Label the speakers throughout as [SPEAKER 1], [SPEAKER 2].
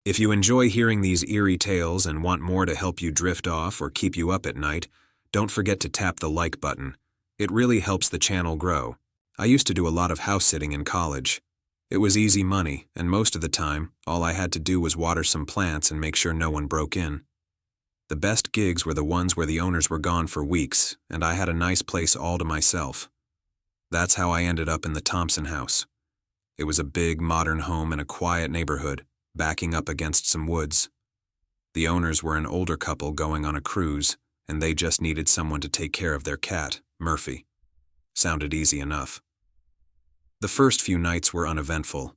[SPEAKER 1] If you enjoy hearing these eerie tales and want more to help you drift off or keep you up at night, don't forget to tap the like button. It really helps the channel grow. I used to do a lot of house sitting in college. It was easy money, and most of the time, all I had to do was water some plants and make sure no one broke in. The best gigs were the ones where the owners were gone for weeks, and I had a nice place all to myself. That's how I ended up in the Thompson house. It was a big, modern home in a quiet neighborhood, backing up against some woods. The owners were an older couple going on a cruise, and they just needed someone to take care of their cat, Murphy. Sounded easy enough. The first few nights were uneventful.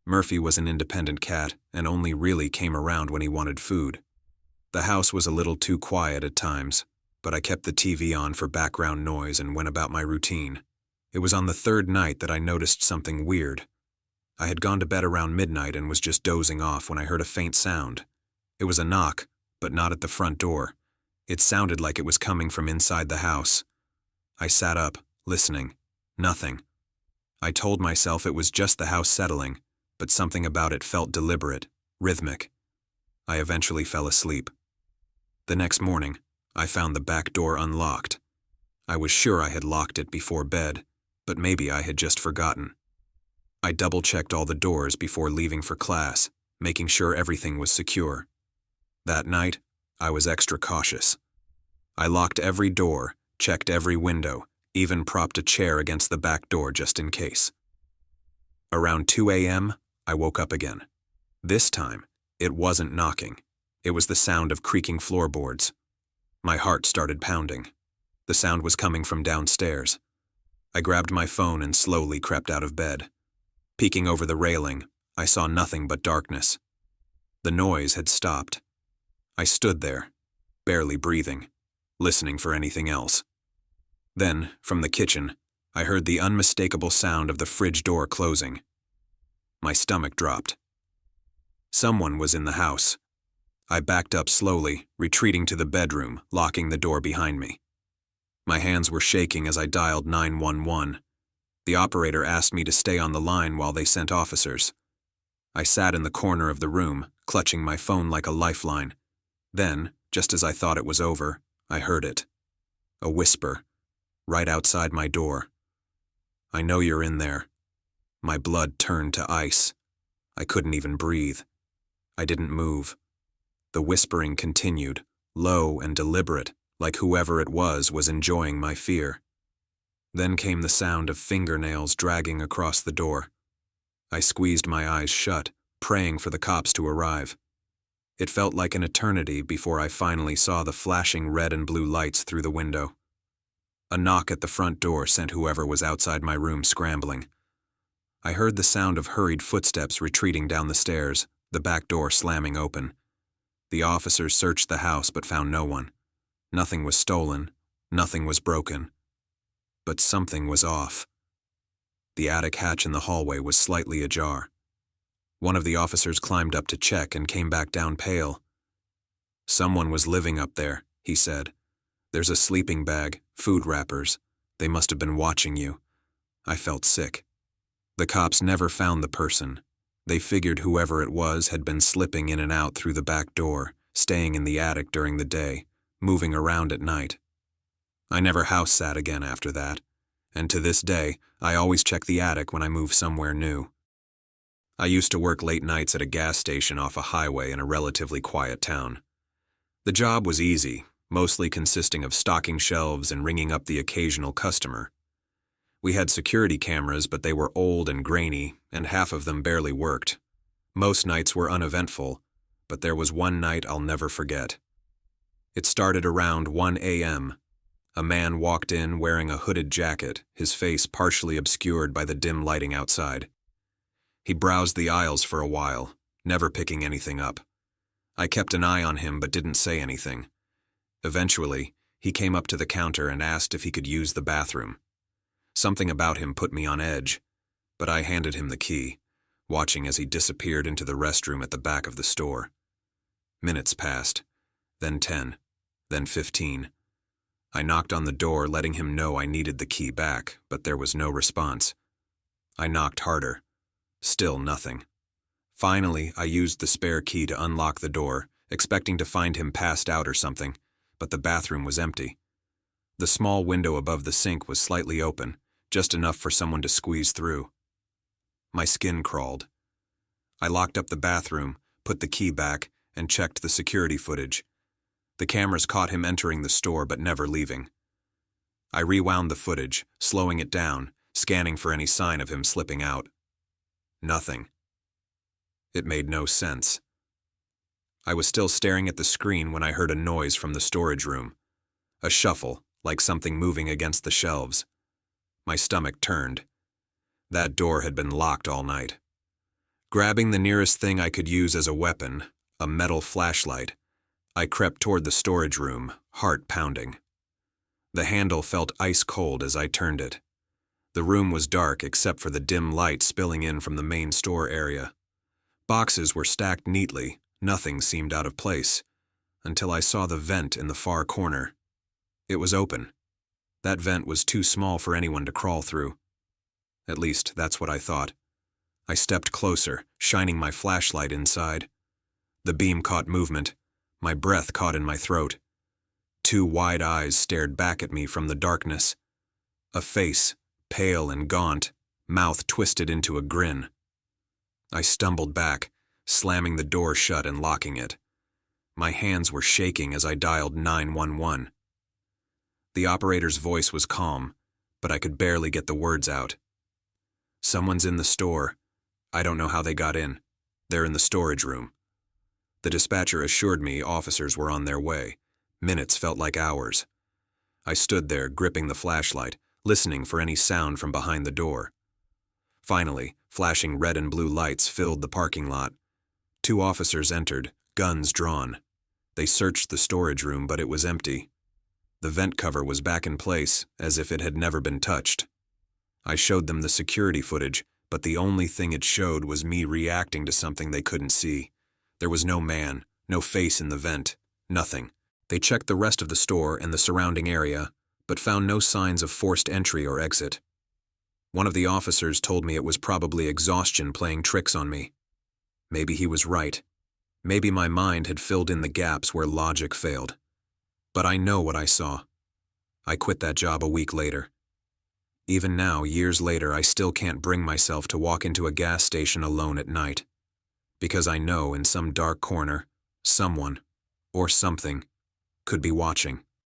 [SPEAKER 1] Murphy was an independent cat and only really came around when he wanted food. The house was a little too quiet at times, but I kept the TV on for background noise and went about my routine. It was on the third night that I noticed something weird. I had gone to bed around midnight and was just dozing off when I heard a faint sound. It was a knock, but not at the front door. It sounded like it was coming from inside the house. I sat up, listening. Nothing. I told myself it was just the house settling, but something about it felt deliberate, rhythmic. I eventually fell asleep. The next morning, I found the back door unlocked. I was sure I had locked it before bed, but maybe I had just forgotten. I double-checked all the doors before leaving for class, making sure everything was secure. That night, I was extra cautious. I locked every door, checked every window, even propped a chair against the back door just in case. Around 2 a.m., I woke up again. This time, it wasn't knocking. It was the sound of creaking floorboards. My heart started pounding. The sound was coming from downstairs. I grabbed my phone and slowly crept out of bed. Peeking over the railing, I saw nothing but darkness. The noise had stopped. I stood there, barely breathing, listening for anything else. Then, from the kitchen, I heard the unmistakable sound of the fridge door closing. My stomach dropped. Someone was in the house. I backed up slowly, retreating to the bedroom, locking the door behind me. My hands were shaking as I dialed 911. The operator asked me to stay on the line while they sent officers. I sat in the corner of the room, clutching my phone like a lifeline. Then, just as I thought it was over, I heard it. A whisper, right outside my door. "I know you're in there." My blood turned to ice. I couldn't even breathe. I didn't move. The whispering continued, low and deliberate, like whoever it was enjoying my fear. Then came the sound of fingernails dragging across the door. I squeezed my eyes shut, praying for the cops to arrive. It felt like an eternity before I finally saw the flashing red and blue lights through the window. A knock at the front door sent whoever was outside my room scrambling. I heard the sound of hurried footsteps retreating down the stairs, the back door slamming open. The officers searched the house but found no one. Nothing was stolen, nothing was broken. But something was off. The attic hatch in the hallway was slightly ajar. One of the officers climbed up to check and came back down pale. "Someone was living up there," he said. "There's a sleeping bag, food wrappers. They must have been watching you." I felt sick. The cops never found the person. They figured whoever it was had been slipping in and out through the back door, staying in the attic during the day, moving around at night. I never house sat again after that, and to this day, I always check the attic when I move somewhere new. I used to work late nights at a gas station off a highway in a relatively quiet town. The job was easy, mostly consisting of stocking shelves and ringing up the occasional customer. We had security cameras, but they were old and grainy, and half of them barely worked. Most nights were uneventful, but there was one night I'll never forget. It started around 1 a.m. A man walked in wearing a hooded jacket, his face partially obscured by the dim lighting outside. He browsed the aisles for a while, never picking anything up. I kept an eye on him but didn't say anything. Eventually, he came up to the counter and asked if he could use the bathroom. Something about him put me on edge, but I handed him the key, watching as he disappeared into the restroom at the back of the store. Minutes passed, then 10, then 15. I knocked on the door, letting him know I needed the key back, but there was no response. I knocked harder. Still nothing. Finally, I used the spare key to unlock the door, expecting to find him passed out or something, but the bathroom was empty. The small window above the sink was slightly open, just enough for someone to squeeze through. My skin crawled. I locked up the bathroom, put the key back, and checked the security footage. The cameras caught him entering the store but never leaving. I rewound the footage, slowing it down, scanning for any sign of him slipping out. Nothing. It made no sense. I was still staring at the screen when I heard a noise from the storage room. A shuffle, like something moving against the shelves. My stomach turned. That door had been locked all night. Grabbing the nearest thing I could use as a weapon, a metal flashlight, I crept toward the storage room, heart pounding. The handle felt ice cold as I turned it. The room was dark except for the dim light spilling in from the main store area. Boxes were stacked neatly, nothing seemed out of place, until I saw the vent in the far corner. It was open. That vent was too small for anyone to crawl through. At least, that's what I thought. I stepped closer, shining my flashlight inside. The beam caught movement. My breath caught in my throat. Two wide eyes stared back at me from the darkness. A face, pale and gaunt, mouth twisted into a grin. I stumbled back, slamming the door shut and locking it. My hands were shaking as I dialed 911. The operator's voice was calm, but I could barely get the words out. "Someone's in the store. I don't know how they got in. They're in the storage room." The dispatcher assured me officers were on their way. Minutes felt like hours. I stood there, gripping the flashlight, listening for any sound from behind the door. Finally, flashing red and blue lights filled the parking lot. Two officers entered, guns drawn. They searched the storage room, but it was empty. The vent cover was back in place, as if it had never been touched. I showed them the security footage, but the only thing it showed was me reacting to something they couldn't see. There was no man, no face in the vent, nothing. They checked the rest of the store and the surrounding area, but found no signs of forced entry or exit. One of the officers told me it was probably exhaustion playing tricks on me. Maybe he was right. Maybe my mind had filled in the gaps where logic failed. But I know what I saw. I quit that job a week later. Even now, years later, I still can't bring myself to walk into a gas station alone at night. Because I know in some dark corner, someone, or something, could be watching.